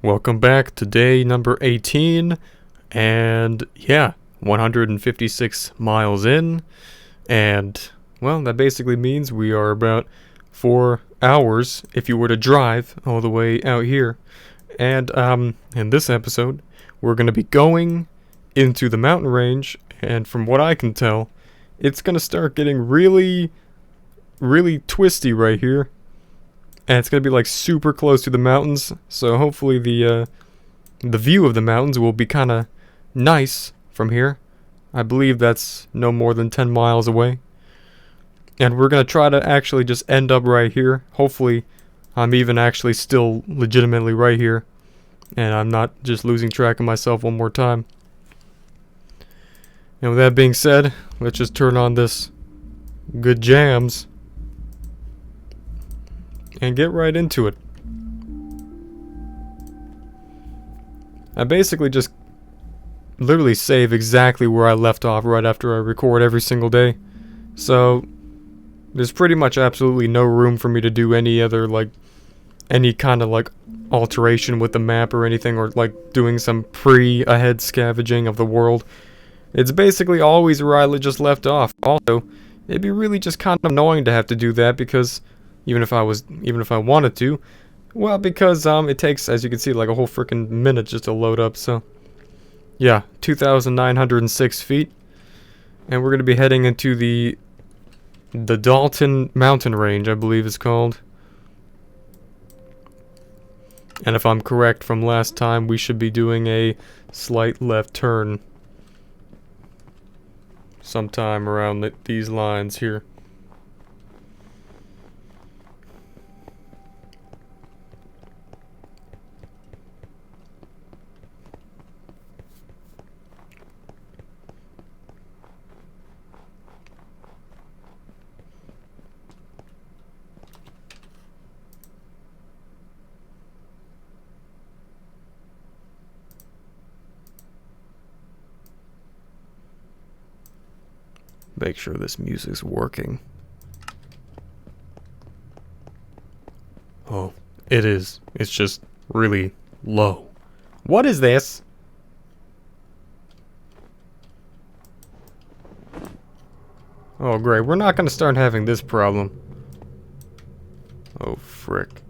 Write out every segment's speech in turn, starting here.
Welcome back to day number 18, and yeah, 156 miles in, and well, that basically means we are about 4 hours if you were to drive all the way out here. And in this episode, we're going to be going into the mountain range, and from what I can tell, it's going to start getting really, really twisty right here. And it's gonna be like super close to the mountains, so hopefully the view of the mountains will be kind of nice from here. I believe that's no more than 10 miles away. And we're gonna try to actually just end up right here. Hopefully I'm even actually still legitimately right here, and I'm not just losing track of myself one more time. And with that being said, let's just turn on this good jams and get right into it. I basically just literally save exactly where I left off right after I record every single day. So there's pretty much absolutely no room for me to do any other any kind of alteration with the map or anything, or doing some ahead scavenging of the world. It's basically always where I just left off. Also, it'd be really just kind of annoying to have to do that because even if I wanted to, well, because it takes, as you can see, like a whole freaking minute just to load up. So yeah, 2,906 feet, and we're gonna be heading into the Dalton mountain range, I believe it's called. And if I'm correct from last time, we should be doing a slight left turn sometime around these lines here. Make sure this music's working. Oh, it is. It's just really low. What is this? Oh, great. We're not gonna start having this problem. Oh, frick.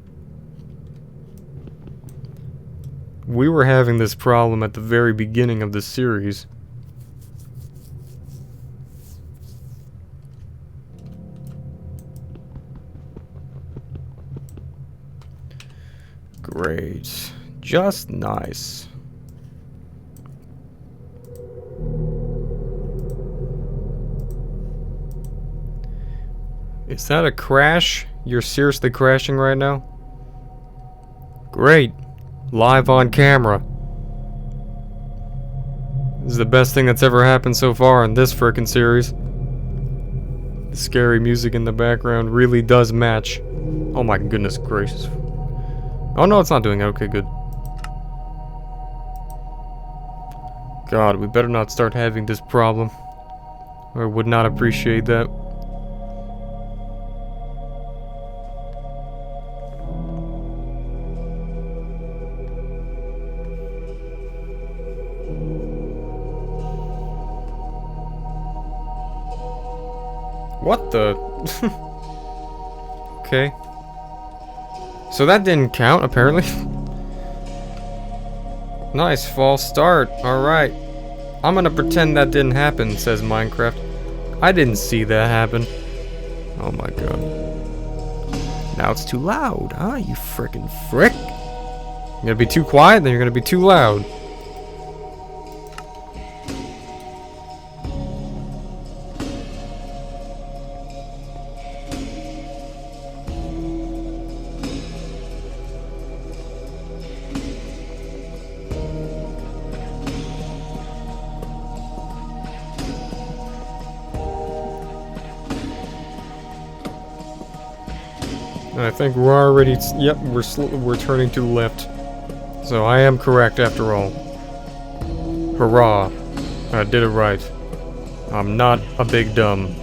We were having this problem at the very beginning of the series. Great. Just nice. Is that a crash? You're seriously crashing right now? Great. Live on camera. This is the best thing that's ever happened so far in this frickin' series. The scary music in the background really does match. Oh my goodness gracious. Oh no, it's not doing it. Okay, good. God, we better not start having this problem. I would not appreciate that. What the? Okay. So that didn't count, apparently. Nice false start. Alright. I'm gonna pretend that didn't happen, says Minecraft. I didn't see that happen. Oh my god. Now it's too loud, huh? You frickin' frick. You're gonna be too quiet, then you're gonna be too loud. I think we're already, yep, we're turning to the left. So I am correct after all. Hurrah. I did it right. I'm not a big dumb.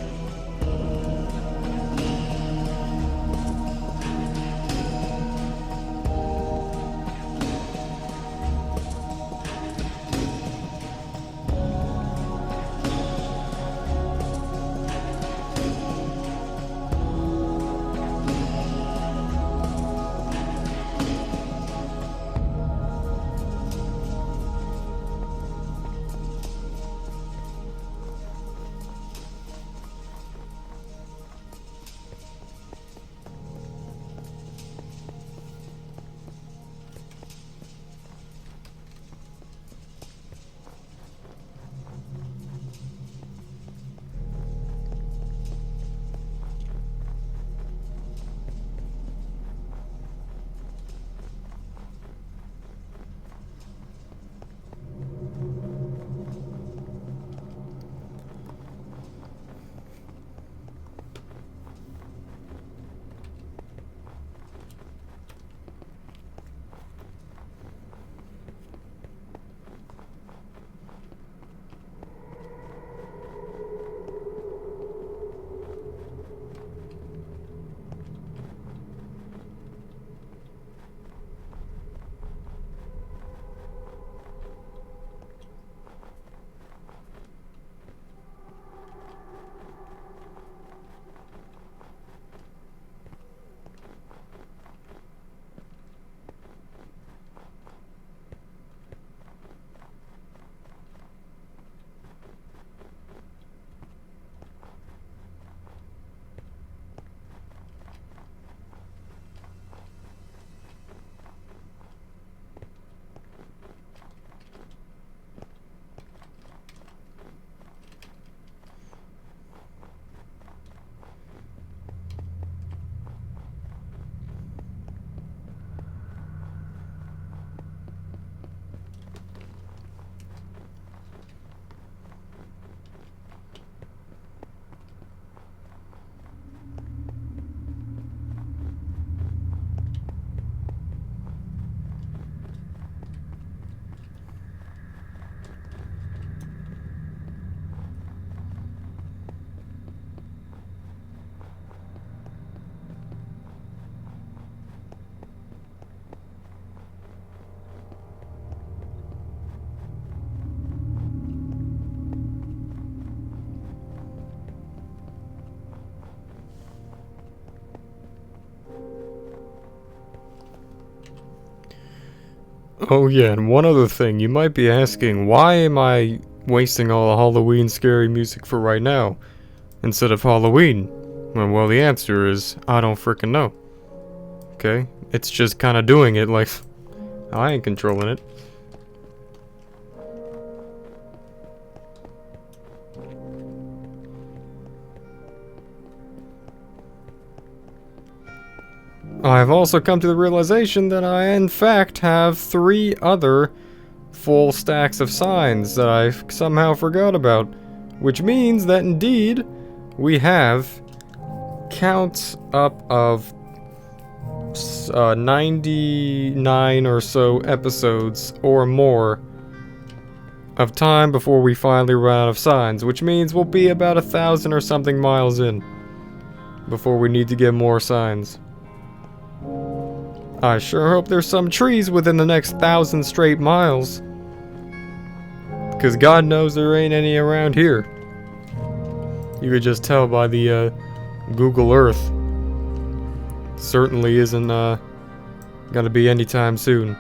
Oh yeah, and one other thing, you might be asking, why am I wasting all the Halloween scary music for right now, instead of Halloween? Well, the answer is, I don't frickin' know. Okay? It's just kinda doing it like, I ain't controlling it. I've also come to the realization that I, in fact, have 3 other full stacks of signs that I somehow forgot about. Which means that indeed, we have counts up of 99 or so episodes or more of time before we finally run out of signs, which means we'll be about 1,000 or something miles in before we need to get more signs. I sure hope there's some trees within the next 1,000 straight miles. Because God knows there ain't any around here. You could just tell by the Google Earth. Certainly isn't gonna be anytime soon.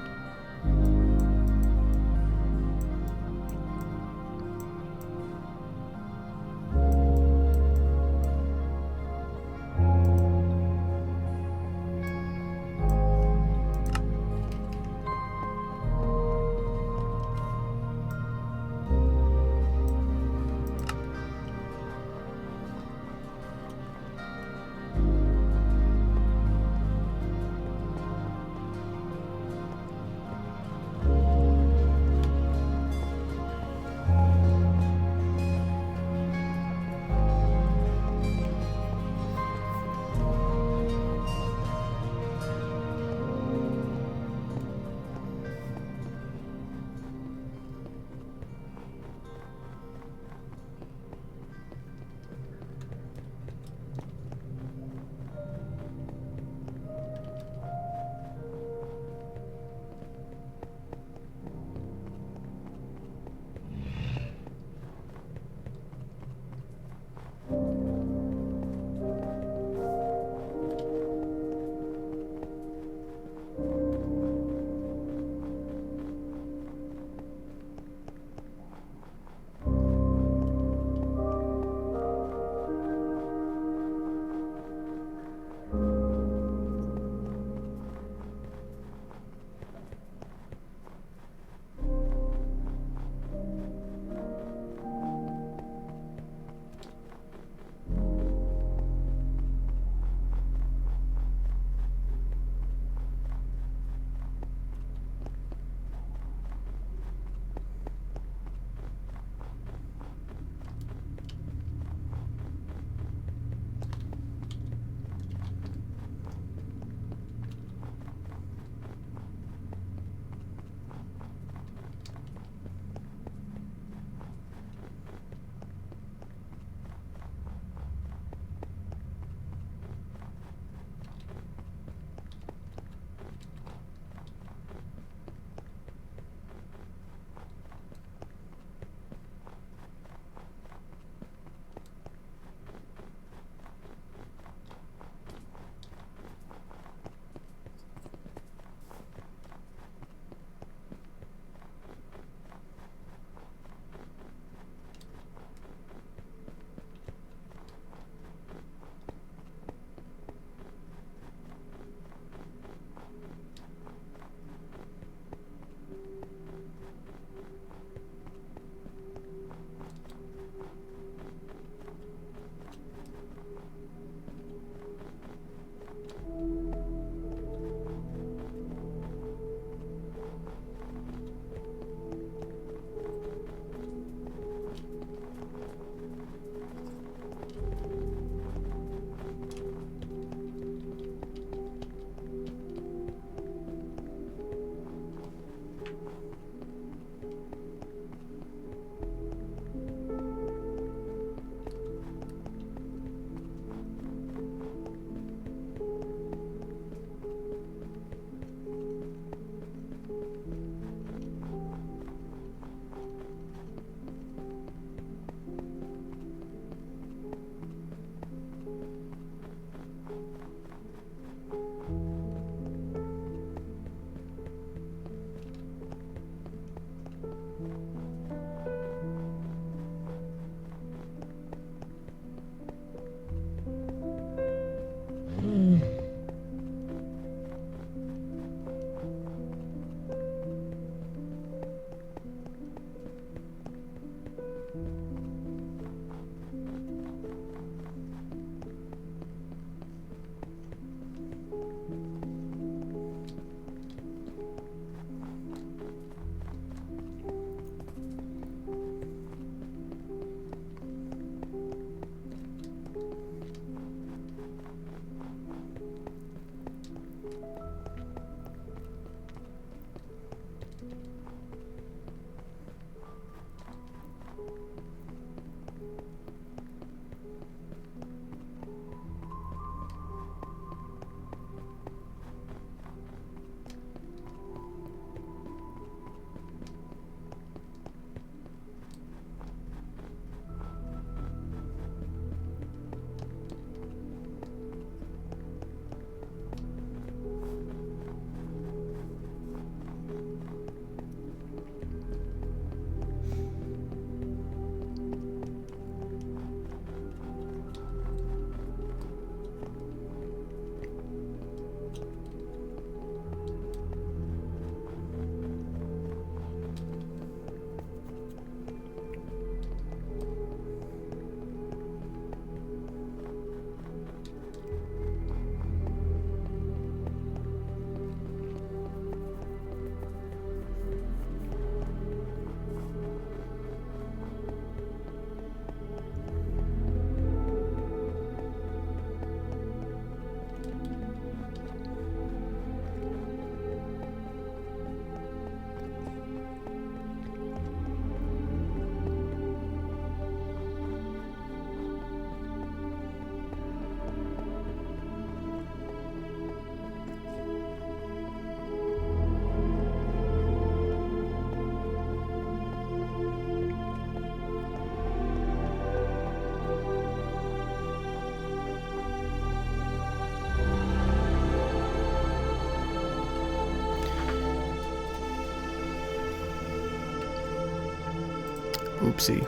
Oopsie.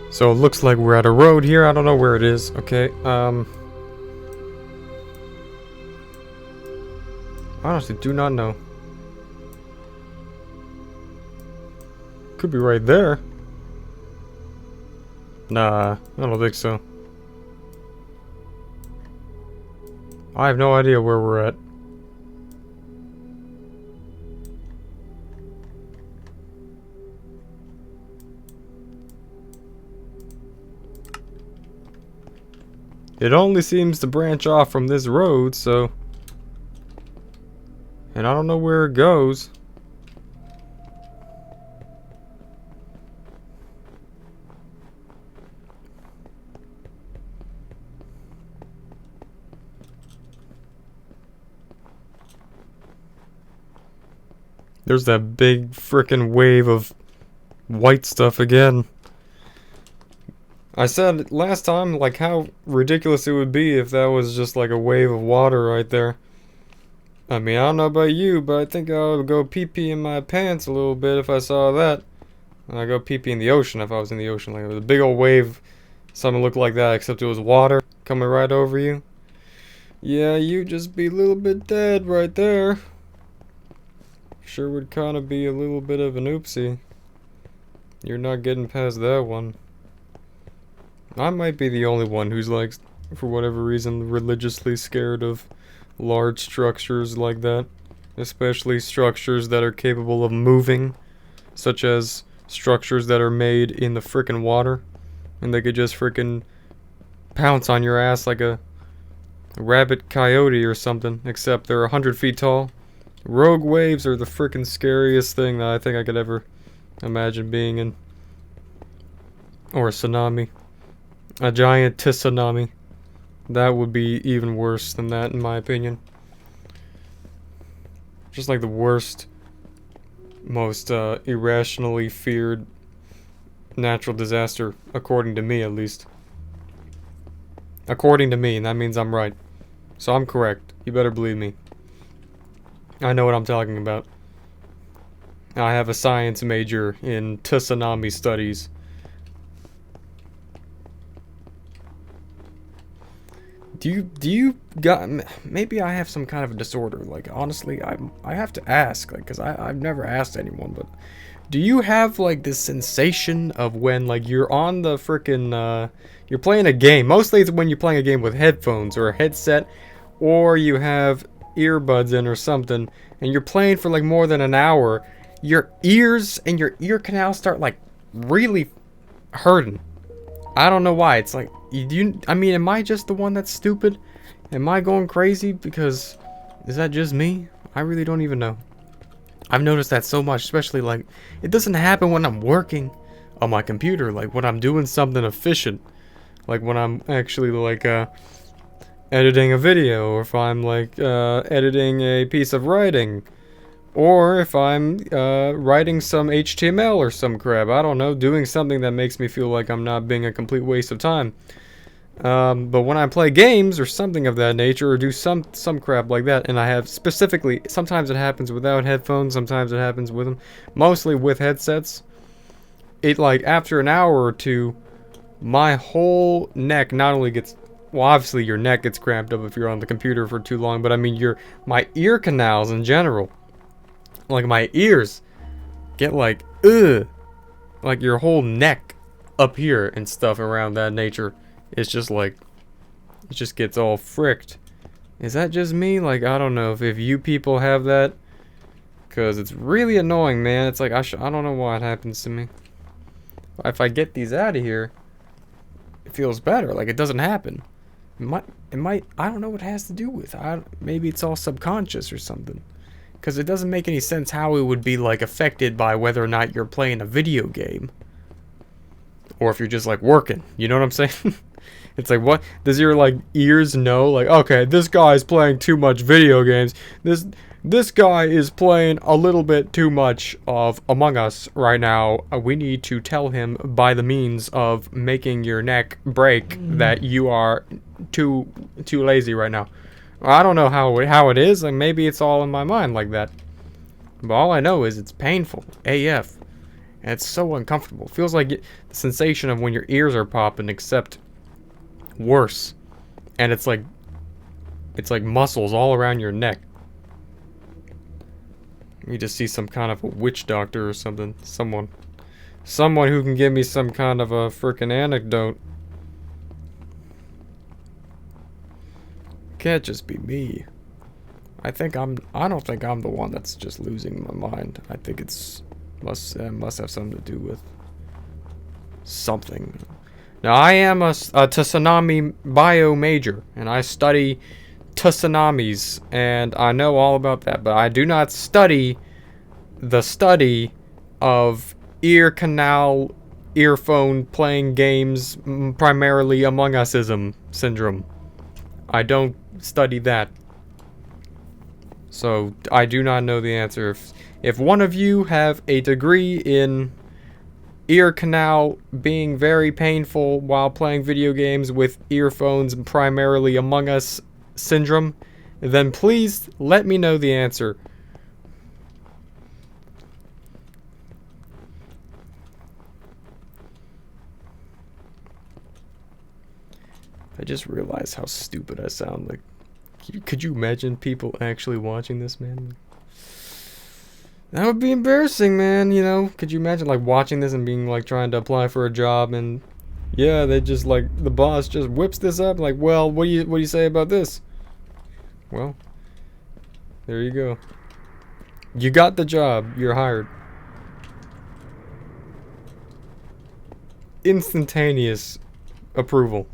So it looks like we're at a road here. I don't know where it is. Okay, honestly do not know. Could be right there. Nah, I don't think so. I have no idea where we're at. It only seems to branch off from this road, so... And I don't know where it goes. There's that big frickin' wave of white stuff again. I said last time, like, how ridiculous it would be if that was just like a wave of water right there. I mean, I don't know about you, but I think I would go pee-pee in my pants a little bit if I saw that. And I'd go pee-pee in the ocean if I was in the ocean. Like, it was a big old wave, something looked like that, except it was water coming right over you. Yeah, you'd just be a little bit dead right there. Sure would kind of be a little bit of an oopsie. You're not getting past that one. I might be the only one who's, like, for whatever reason, religiously scared of large structures like that. Especially structures that are capable of moving. Such as structures that are made in the frickin' water. And they could just frickin' pounce on your ass like a rabbit coyote or something. Except they're 100 feet tall. Rogue waves are the frickin' scariest thing that I think I could ever imagine being in. Or a tsunami. A giant tsunami. That would be even worse than that, in my opinion. Just like the worst, most irrationally feared natural disaster, according to me at least. According to me, and that means I'm right. So I'm correct. You better believe me. I know what I'm talking about. I have a science major in tsunami studies. Do you got, maybe I have some kind of a disorder, like, honestly, I have to ask, like, because I've never asked anyone, but do you have, like, this sensation of when, like, you're on the frickin', you're playing a game, mostly it's when you're playing a game with headphones or a headset, or you have earbuds in or something, and you're playing for, like, more than an hour, your ears and your ear canal start, like, really hurting. I don't know why. It's like, I mean, am I just the one that's stupid? Am I going crazy? Because, is that just me? I really don't even know. I've noticed that so much, especially, like, it doesn't happen when I'm working on my computer. Like, when I'm doing something efficient. Like, when I'm actually, like, editing a video. Or if I'm, like, editing a piece of writing. Or if I'm writing some HTML or some crap, I don't know, doing something that makes me feel like I'm not being a complete waste of time. But when I play games or something of that nature, or do some crap like that, and I have specifically, sometimes it happens without headphones, sometimes it happens with them, mostly with headsets, it, like, after an hour or two, my whole neck not only gets, well, obviously your neck gets cramped up if you're on the computer for too long, but I mean my ear canals in general. Like, my ears get, like, ugh. Like, your whole neck up here and stuff around that nature. It's just, like, it just gets all fricked. Is that just me? Like, I don't know if you people have that. Because it's really annoying, man. It's like, I don't know why it happens to me. if I get these out of here, it feels better. Like it doesn't happen. It might, I don't know what it has to do with. Maybe it's all subconscious or something. Because it doesn't make any sense how it would be, like, affected by whether or not you're playing a video game. Or if you're just, like, working. You know what I'm saying? It's like, what? Does your, like, ears know? Like, okay, this guy's playing too much video games. This guy is playing a little bit too much of Among Us right now. We need to tell him by the means of making your neck break that you are too lazy right now. I don't know how it is, and maybe it's all in my mind like that. But all I know is it's painful AF, and it's so uncomfortable. It feels like the sensation of when your ears are popping, except worse. And it's like muscles all around your neck. You just see some kind of a witch doctor or something. Someone who can give me some kind of a freaking anecdote. Can't just be me. I don't think I'm the one that's just losing my mind. I think it must have something to do with something. Now I am a tsunami bio major, and I study tsunamis, and I know all about that, but I do not study the study of ear canal, earphone playing games, primarily Among Us-ism syndrome. I don't study that. So I do not know the answer. If one of you have a degree in ear canal being very painful while playing video games with earphones, primarily Among Us syndrome, then please let me know the answer. I just realized how stupid I sound. Like, could you imagine people actually watching this, man? That would be embarrassing, man, you know? Could you imagine, like, watching this and being, like, trying to apply for a job, and yeah, they just, like, the boss just whips this up, like, well, what do you say about this? Well, there you go. You got the job. You're hired. Instantaneous approval.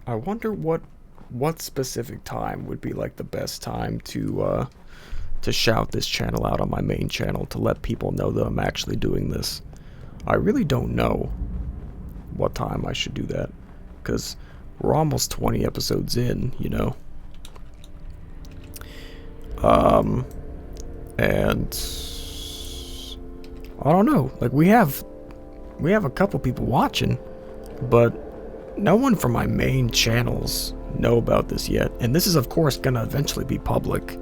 I wonder what specific time would be like the best time to shout this channel out on my main channel to let people know that I'm actually doing this. I really don't know what time I should do that, because we're almost 20 episodes in, you know. And I don't know. Like, we have a couple people watching, but no one from my main channels know about this yet. And this is, of course, gonna eventually be public.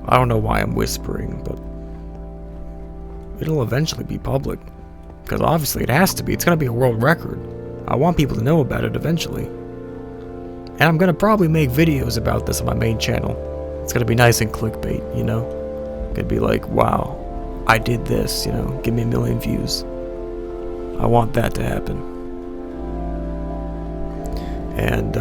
I don't know why I'm whispering, but it'll eventually be public. Because obviously it has to be. It's gonna be a world record. I want people to know about it eventually. And I'm gonna probably make videos about this on my main channel. It's gonna be nice and clickbait, you know? Gonna be like, wow, I did this, you know? Give me 1 million views. I want that to happen. And,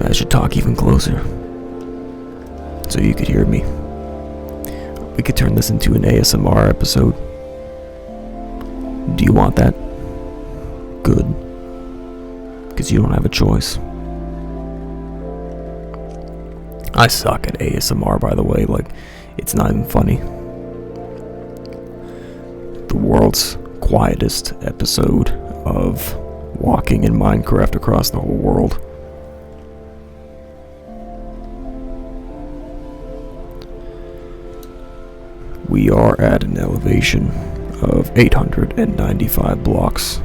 I should talk even closer, so you could hear me. We could turn this into an ASMR episode. Do you want that? Good. Because you don't have a choice. I suck at ASMR, by the way. Like, it's not even funny. The world's quietest episode of walking in Minecraft across the whole world. We are at an elevation of 895 blocks,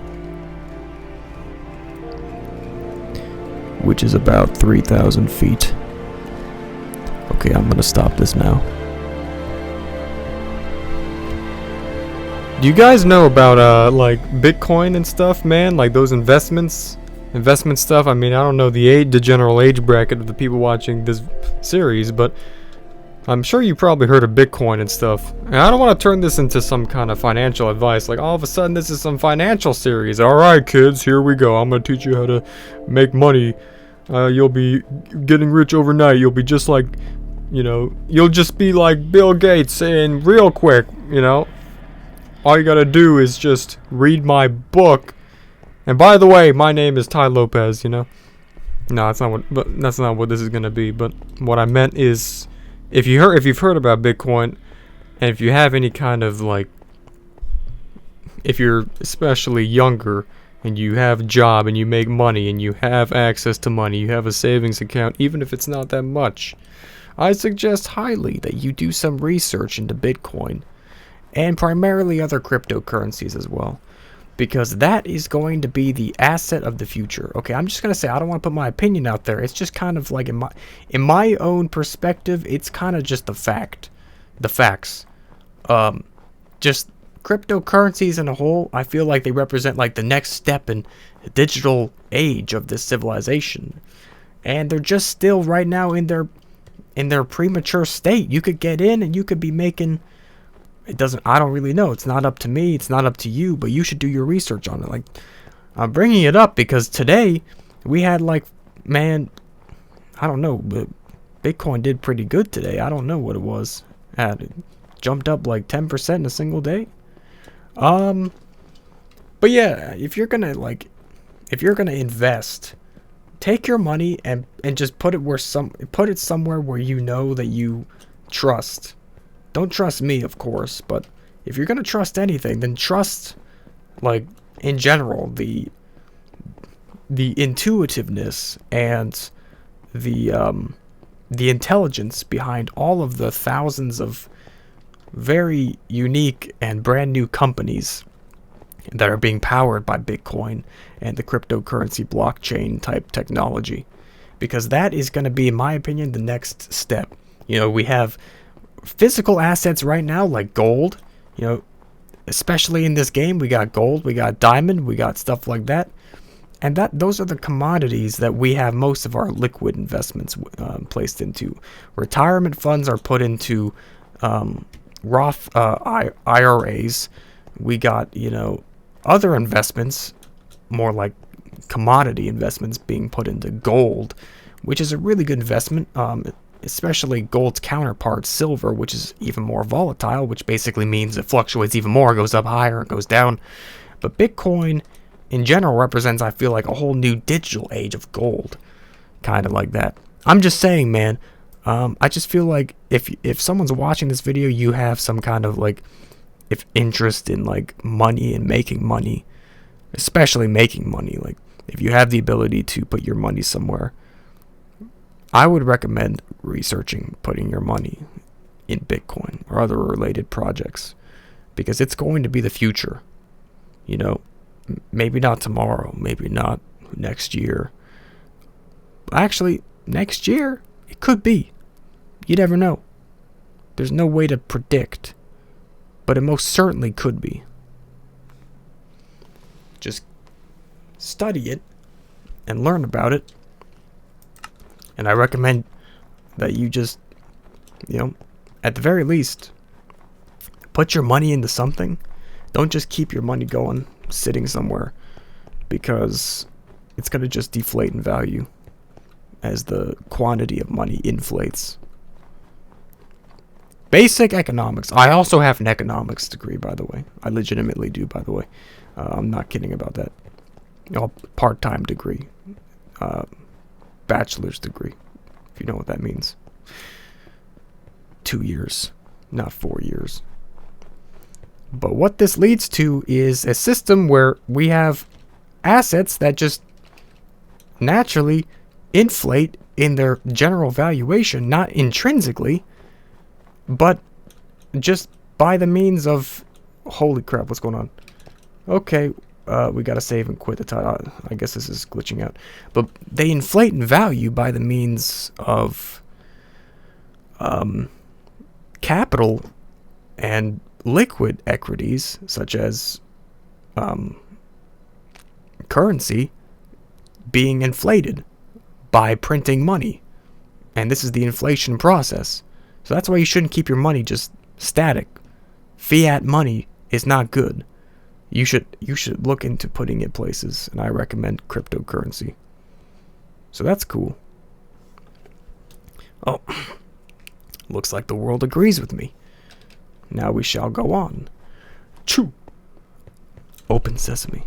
which is about 3,000 feet. Okay, I'm gonna stop this now. Do you guys know about like Bitcoin and stuff, man? Like those investment stuff. I mean, I don't know the general age bracket of the people watching this series, but I'm sure you probably heard of Bitcoin and stuff. And I don't want to turn this into some kind of financial advice. Like all of a sudden this is some financial series. All right, kids, here we go. I'm gonna teach you how to make money. You'll be getting rich overnight. You'll be just like, you'll just be like Bill Gates and real quick. All you gotta do is just read my book. And by the way, my name is Ty Lopez, No, that's not what this is gonna be. But what I meant is, if you've heard about Bitcoin, and if you have any kind of like, if you're especially younger and you have a job and you make money and you have access to money, you have a savings account, even if it's not that much, I suggest highly that you do some research into Bitcoin. And primarily other cryptocurrencies as well, because that is going to be the asset of the future. Okay, I'm just gonna say, I don't want to put my opinion out there. It's just kind of like in my own perspective, it's kind of just the facts. Just cryptocurrencies in a whole, I feel like they represent like the next step in the digital age of this civilization, and they're just still right now in their premature state. You could get in and you could be making. I don't really know. It's not up to me. It's not up to you, but you should do your research on it. Like, I'm bringing it up because today we had I don't know, but Bitcoin did pretty good today. I don't know what it was. It jumped up like 10% in a single day. But yeah, if you're gonna invest, take your money and just put it somewhere where you know that you trust. Don't trust me, of course, but if you're gonna trust anything, then trust, like, in general, the intuitiveness and the intelligence behind all of the thousands of very unique and brand new companies that are being powered by Bitcoin and the cryptocurrency blockchain type technology, because that is going to be, in my opinion, the next step. We have physical assets right now like gold, especially in this game. We got gold, we got diamond, we got stuff like that, and those are the commodities that we have most of our liquid investments placed into. Retirement funds are put into Roth IRAs. We got other investments, more like commodity investments, being put into gold, which is a really good investment. Especially gold's counterpart, silver, which is even more volatile, which basically means it fluctuates even more, goes up higher, it goes down. But Bitcoin, in general, represents, I feel like, a whole new digital age of gold. Kind of like that. I'm just saying, man, I just feel like if someone's watching this video, you have some kind of, like, interest in, like, money and making money, especially making money. Like, if you have the ability to put your money somewhere, I would recommend researching putting your money in Bitcoin or other related projects, because it's going to be the future. Maybe not tomorrow, maybe not next year. Actually, next year, it could be. You never know. There's no way to predict, but it most certainly could be. Just study it and learn about it. And I recommend that you just, at the very least, put your money into something. Don't just keep your money going, sitting somewhere, because it's going to just deflate in value as the quantity of money inflates. Basic economics. I also have an economics degree, by the way. I legitimately do, by the way. I'm not kidding about that. Part-time degree. Bachelor's degree, if you know what that means. 2 years, not 4 years. But what this leads to is a system where we have assets that just naturally inflate in their general valuation, not intrinsically, but just by the means of... Holy crap, what's going on? Okay, we gotta save and quit the title. I guess this is glitching out. But they inflate in value by the means of capital and liquid equities, such as currency, being inflated by printing money. And this is the inflation process. So that's why you shouldn't keep your money just static. Fiat money is not good. You should look into putting it places, and I recommend cryptocurrency. So that's cool. Oh, looks like the world agrees with me. Now we shall go on. Choo! Open sesame.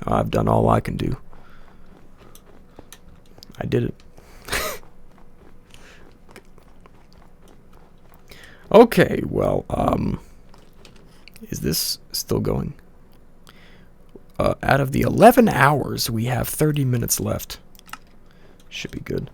I've done all I can do. I did it. Okay, well, is this still going? Out of the 11 hours, we have 30 minutes left. Should be good.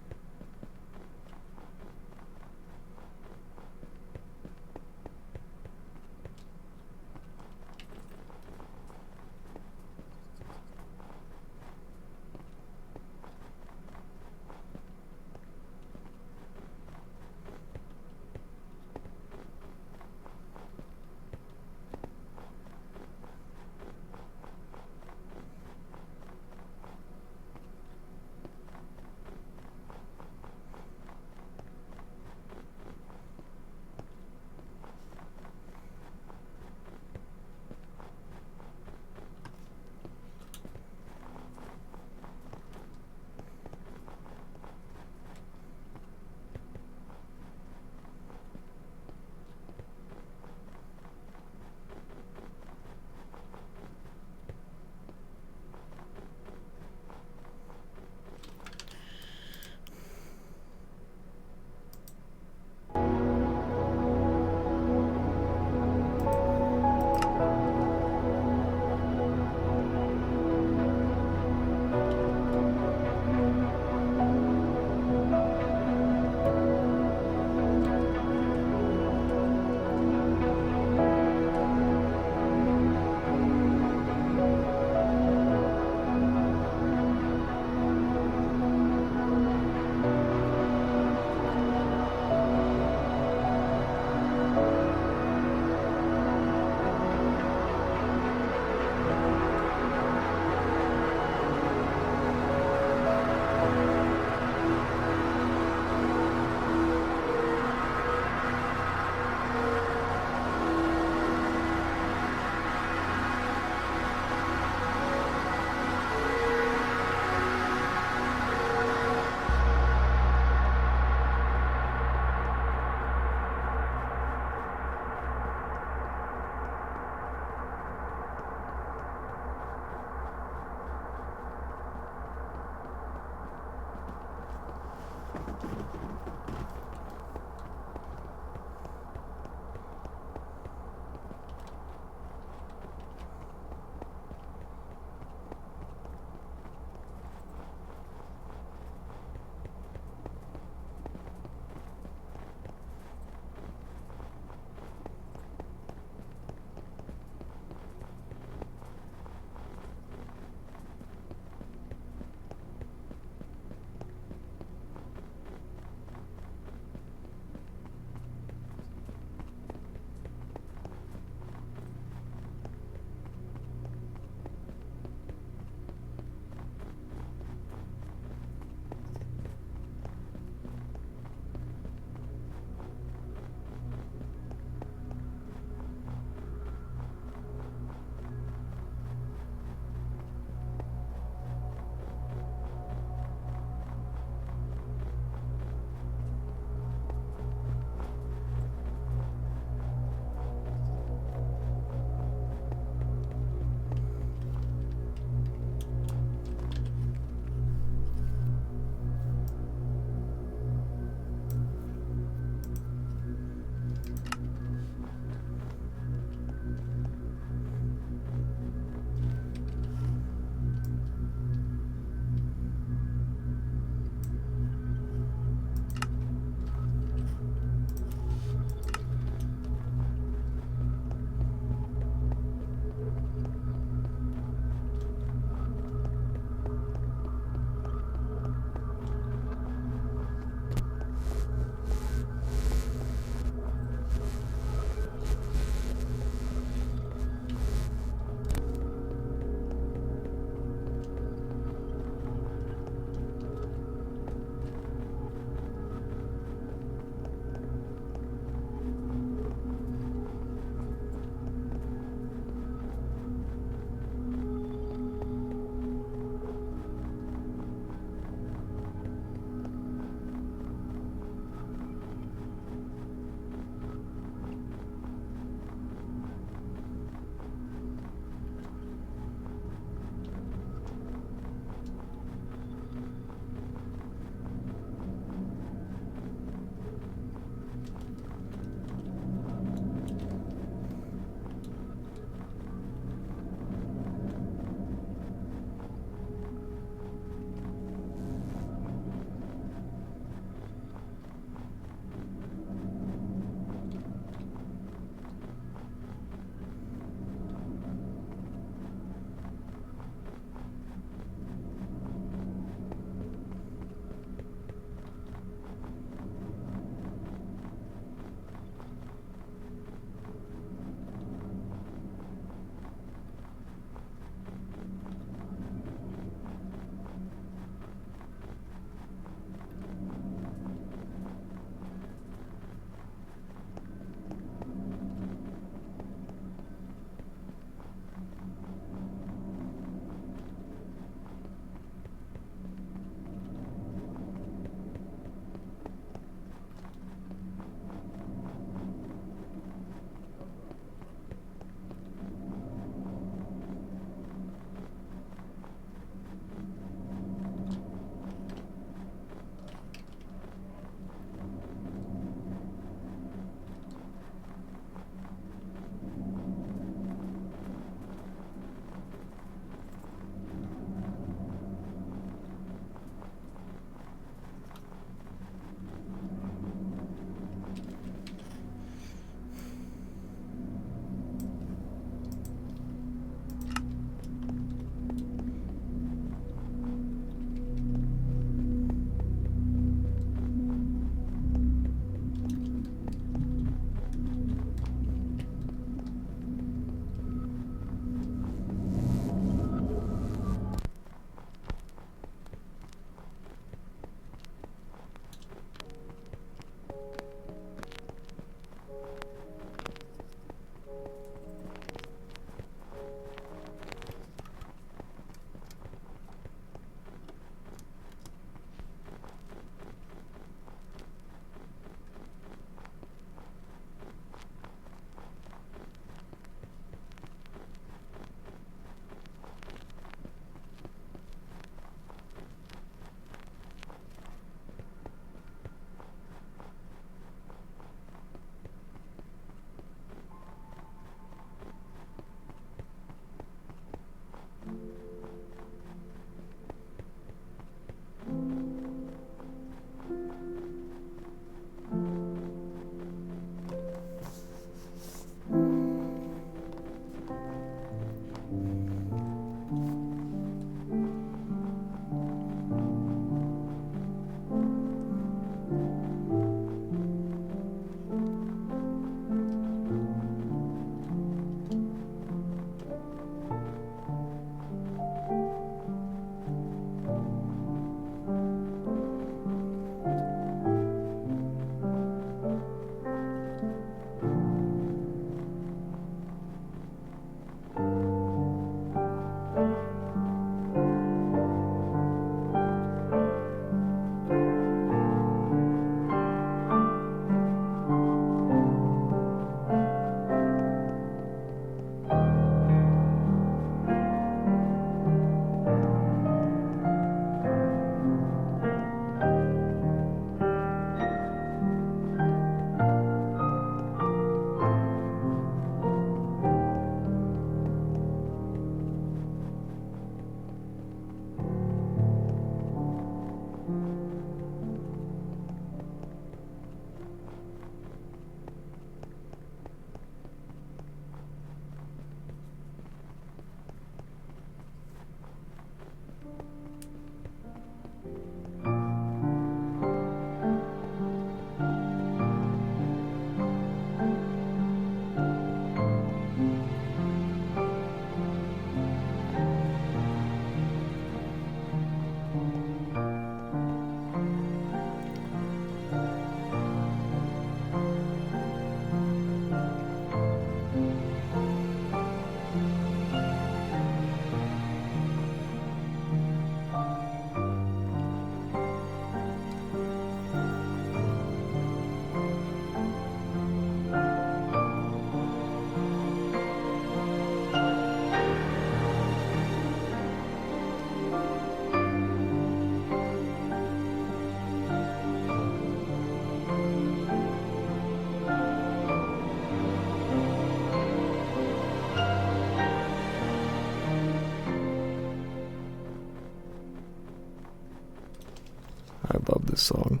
I love this song.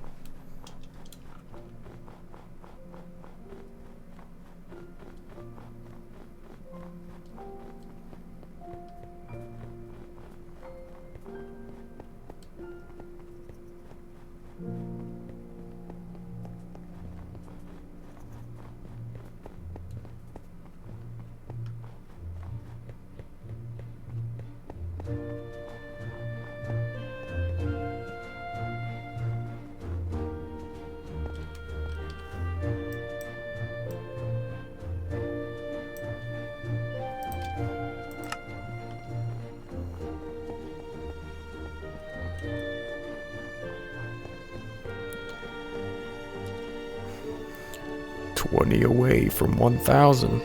"20 away from 1,000.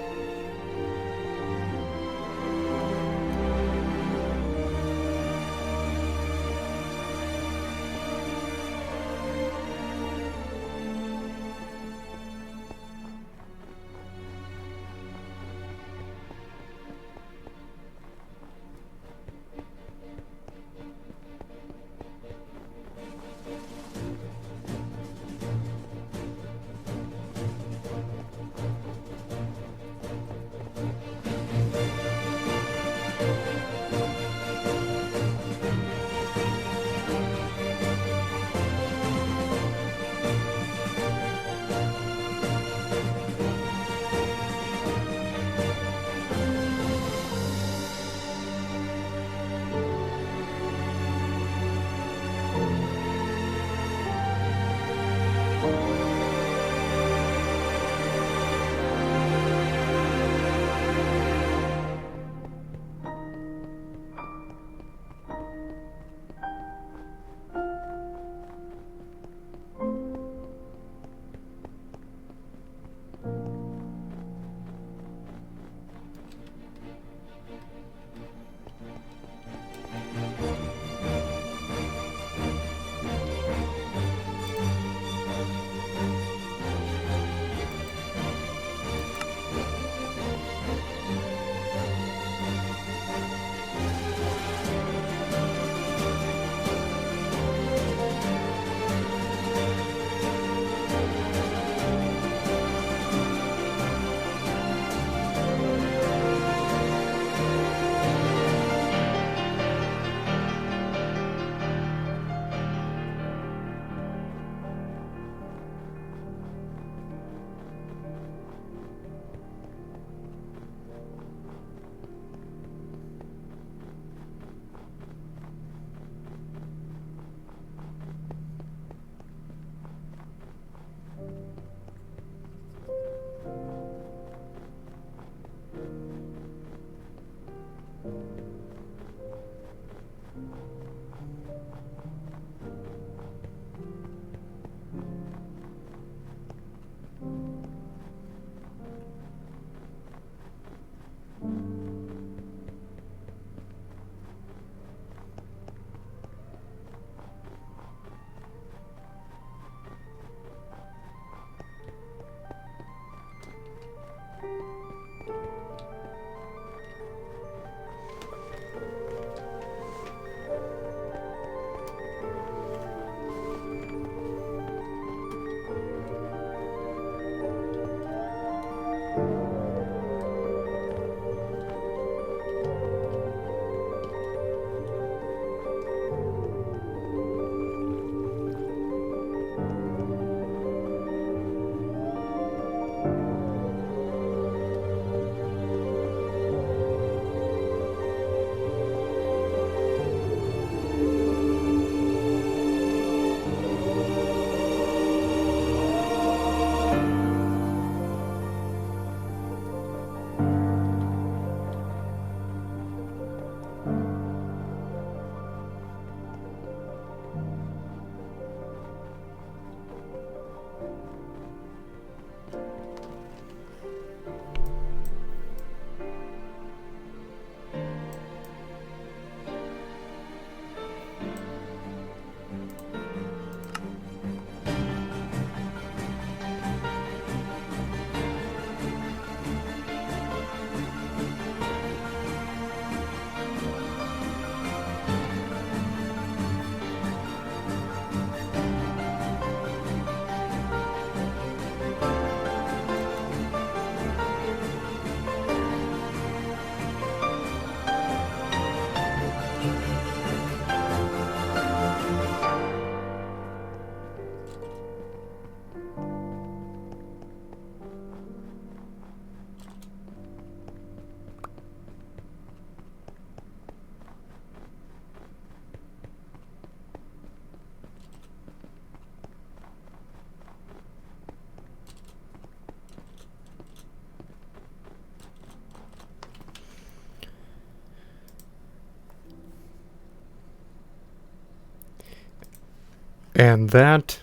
And that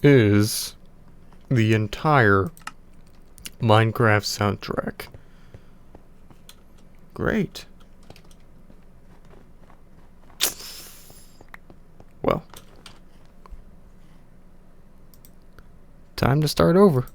is the entire Minecraft soundtrack. Great. Well, time to start over.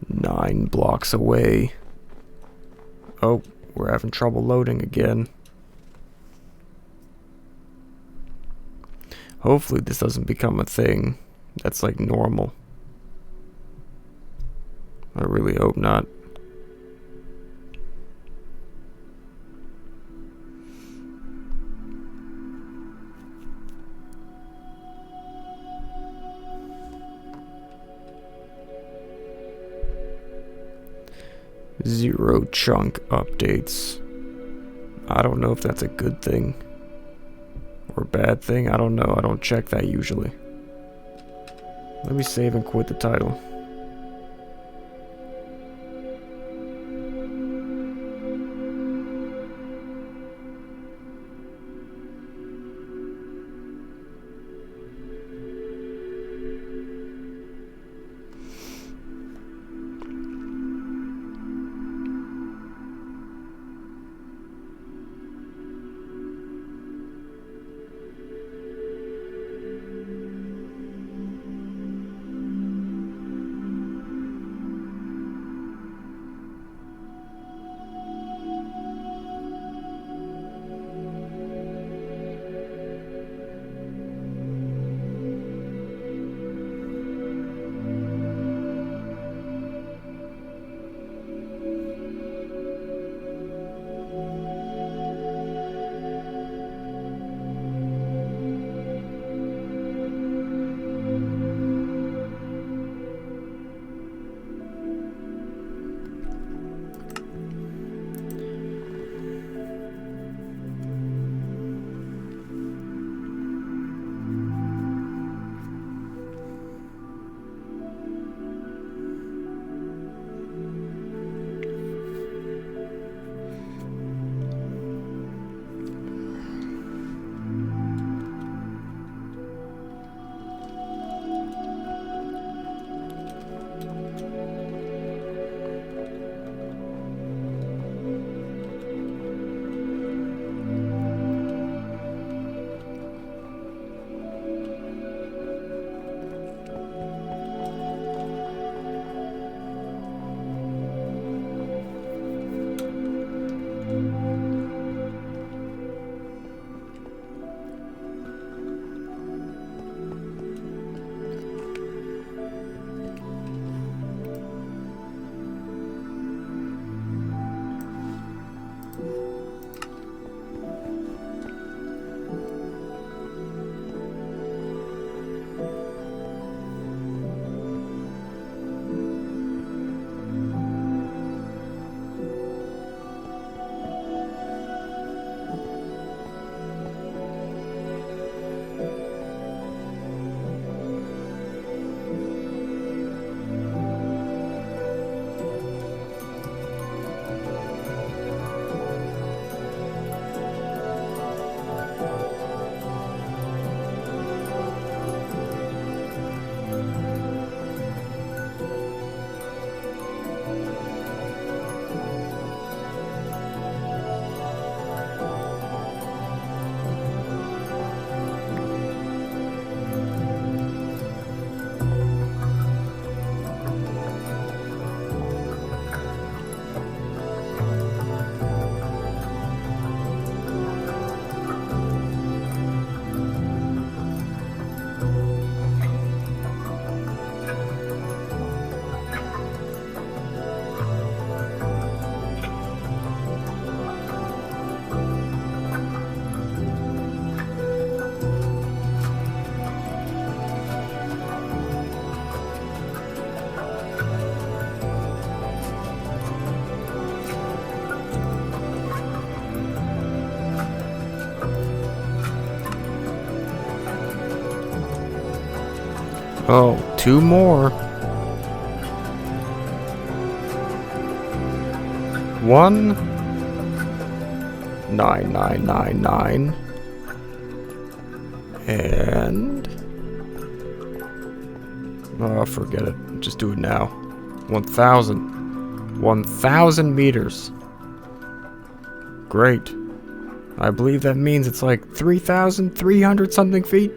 Nine blocks away. Oh, we're having trouble loading again. Hopefully this doesn't become a thing that's like normal. I really hope not. Zero chunk updates. I don't know if that's a good thing or a bad thing. I don't know. I don't check that usually. Let me save and quit the title. Oh, two more. 19999 and oh, forget it. Just do it now. 1,000 meters. Great. I believe that means it's like 3,300 something feet.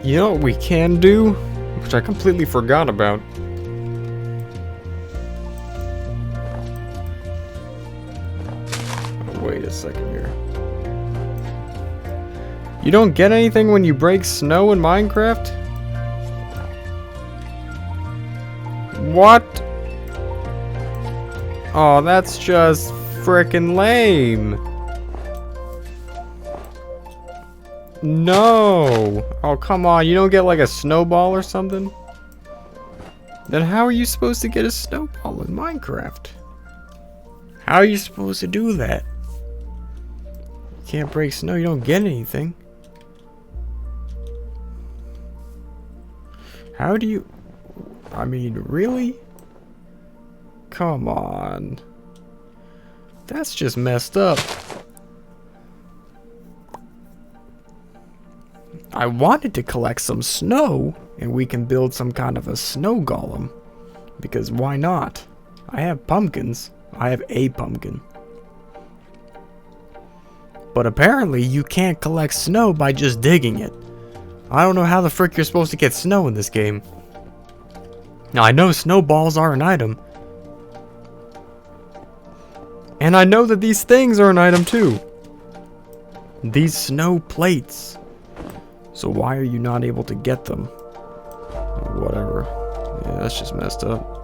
You know what we can do? Which I completely forgot about. Oh, wait a second here. You don't get anything when you break snow in Minecraft? What? Oh, that's just frickin' lame. No! Oh, come on, you don't get like a snowball or something? Then how are you supposed to get a snowball in Minecraft? How are you supposed to do that? You can't break snow, you don't get anything. How do you... I mean, really? Come on. That's just messed up. I wanted to collect some snow, and we can build some kind of a snow golem. Because why not? I have pumpkins. I have a pumpkin. But apparently you can't collect snow by just digging it. I don't know how the frick you're supposed to get snow in this game. Now I know snowballs are an item. And I know that these things are an item too. These snow plates. So why are you not able to get them? Whatever. Yeah, that's just messed up.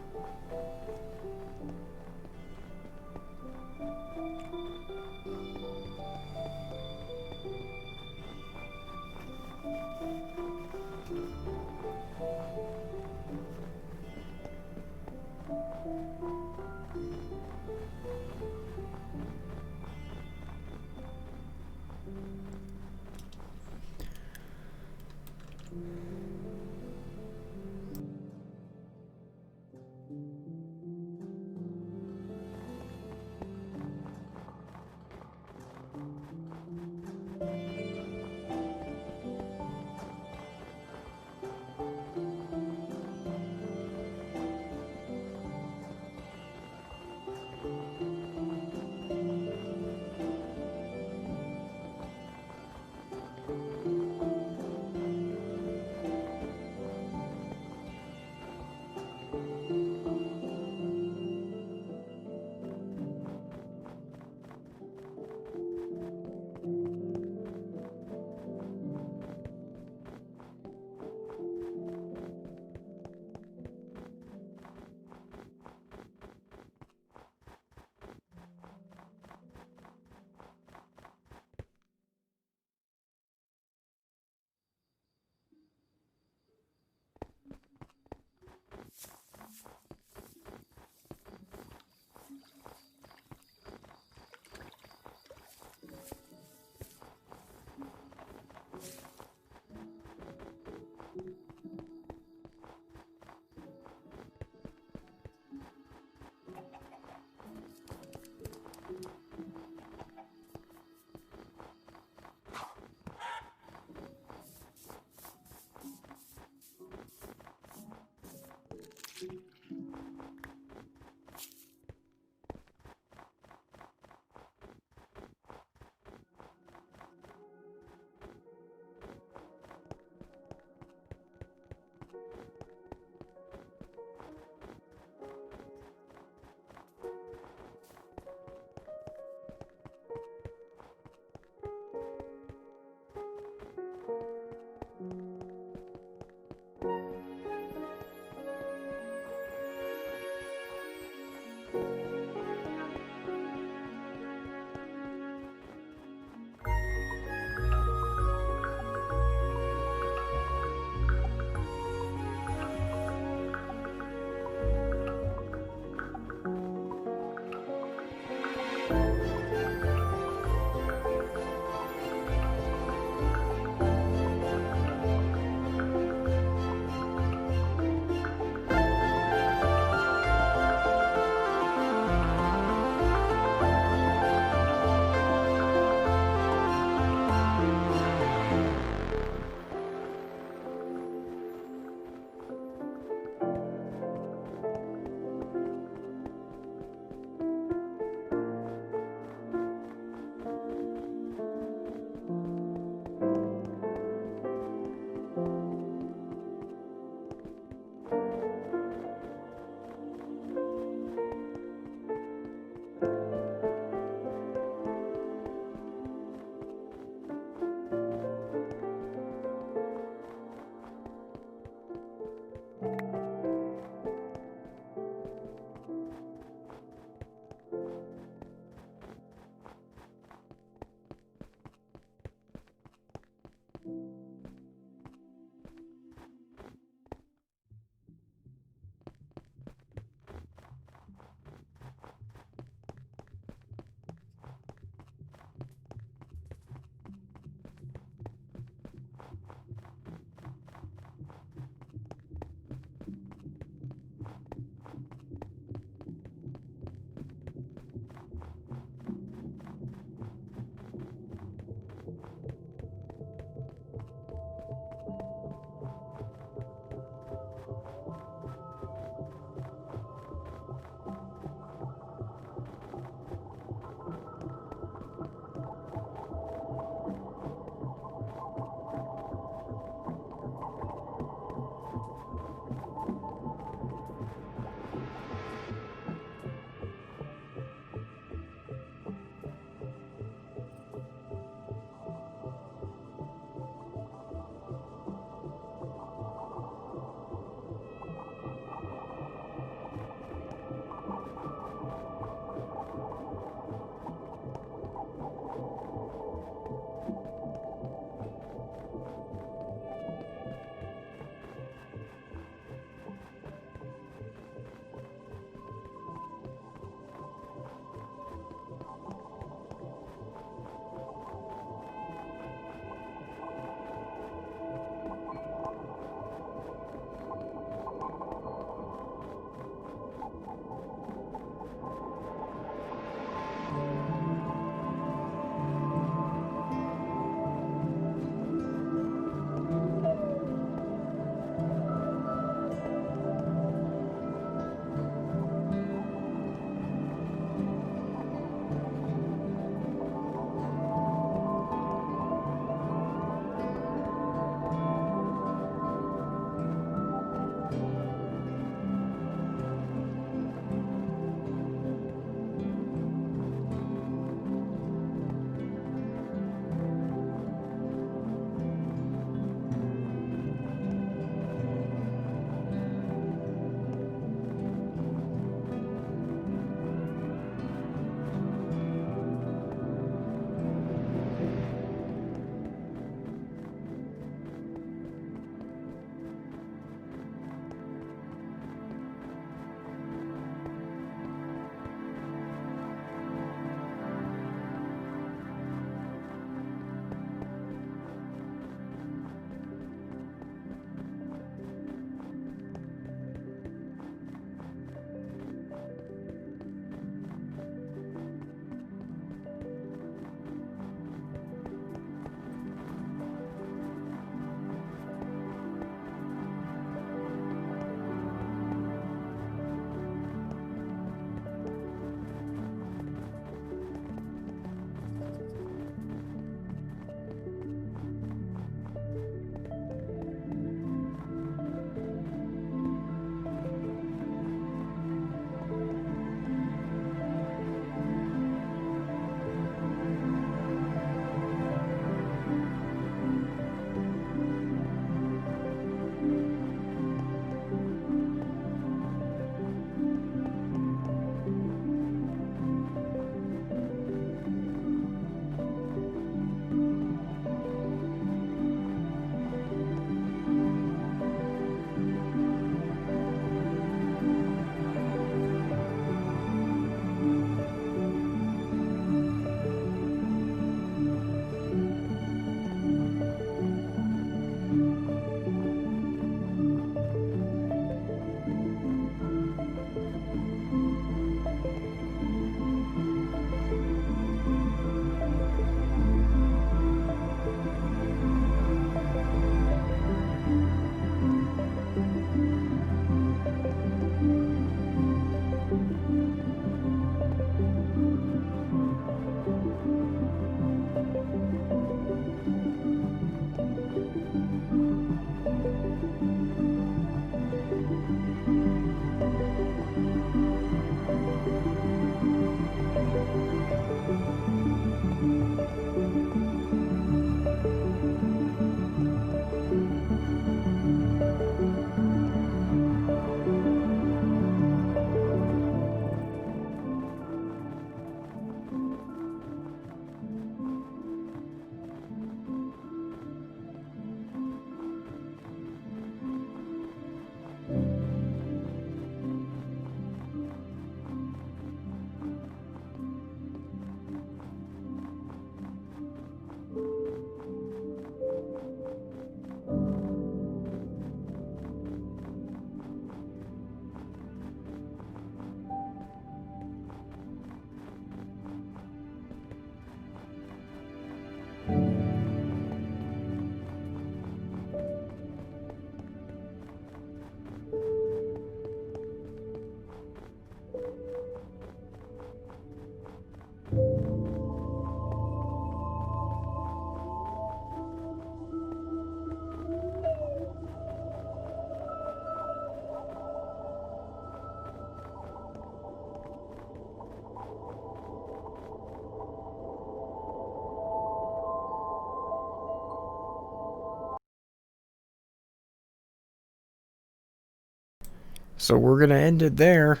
So we're going to end it there.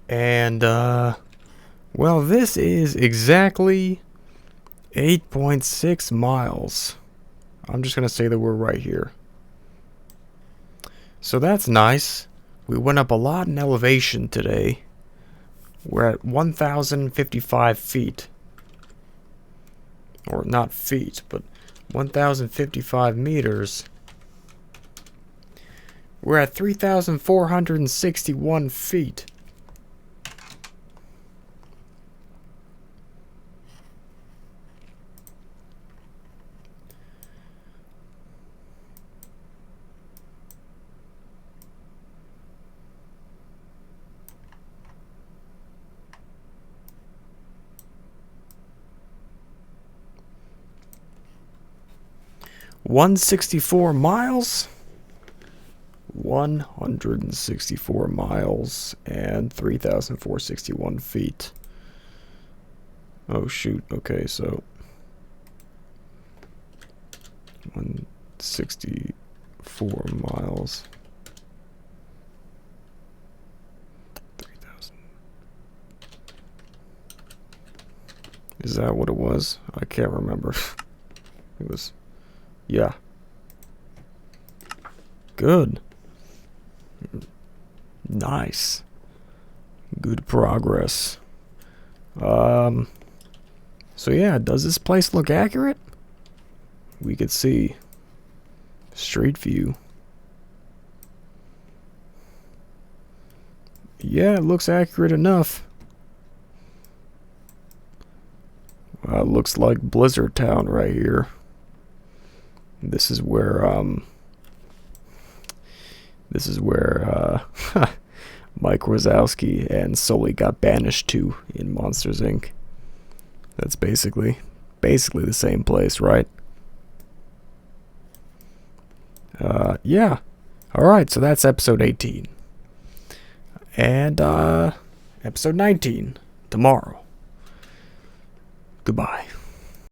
And, well, this is exactly 8.6 miles. I'm just going to say that we're right here. So that's nice. We went up a lot in elevation today. We're at 1,055 feet. Or not feet, but 1,055 meters. We're at 3,461 feet. $164 miles. 164 miles and 3,461 feet. Oh shoot, okay, so 164 miles. 3,000. Is that what it was? I can't remember. It was, yeah. Good. Nice. Good progress. So yeah, does this place look accurate? We could see street view. Yeah, it looks accurate enough. Looks like Blizzard Town right here. This is where Mike Wazowski and Sully got banished to in Monsters Inc. That's basically the same place, right? Yeah. Alright, so that's episode 18. And episode 19 tomorrow. Goodbye.